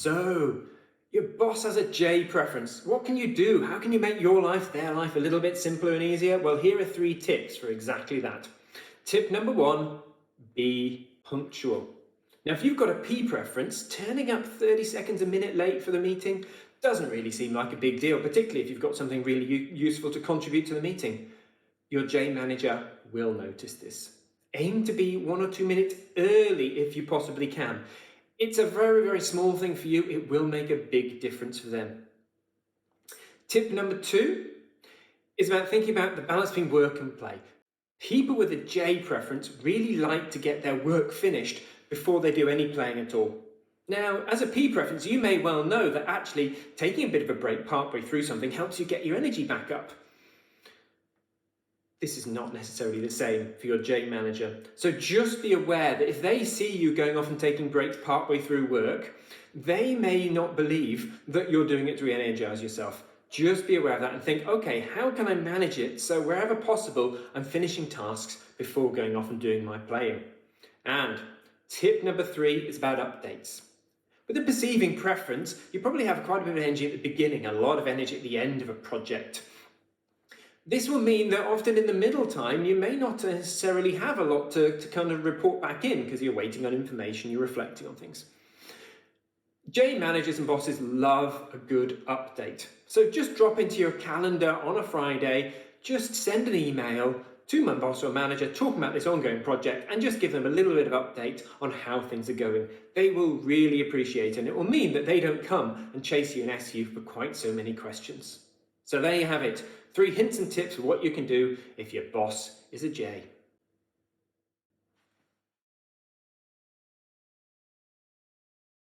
So, your boss has a J preference. What can you do? How can you make your life, their life, a little bit simpler and easier? Well, here are 3 tips for exactly that. Tip number 1, be punctual. Now, if you've got a P preference, turning up 30 seconds a minute late for the meeting doesn't really seem like a big deal, particularly if you've got something really useful to contribute to the meeting. Your J manager will notice this. Aim to be 1 or 2 minutes early if you possibly can. It's a very, very small thing for you. It will make a big difference for them. Tip number 2 is about thinking about the balance between work and play. People with a J preference really like to get their work finished before they do any playing at all. Now, as a P preference, you may well know that actually taking a bit of a break partway through something helps you get your energy back up. This is not necessarily the same for your J manager. So just be aware that if they see you going off and taking breaks partway through work, they may not believe that you're doing it to re-energize yourself. Just be aware of that and think, okay, how can I manage it so wherever possible, I'm finishing tasks before going off and doing my playing. And tip number 3 is about updates. With a perceiving preference, you probably have quite a bit of energy at the beginning, a lot of energy at the end of a project. This will mean that often in the middle time, you may not necessarily have a lot to kind of report back in because you're waiting on information, you're reflecting on things. J managers and bosses love a good update. So just drop into your calendar on a Friday, just send an email to my boss or manager talking about this ongoing project and just give them a little bit of update on how things are going. They will really appreciate it, and it will mean that they don't come and chase you and ask you for quite so many questions. So there you have it, 3 hints and tips for what you can do if your boss is a J.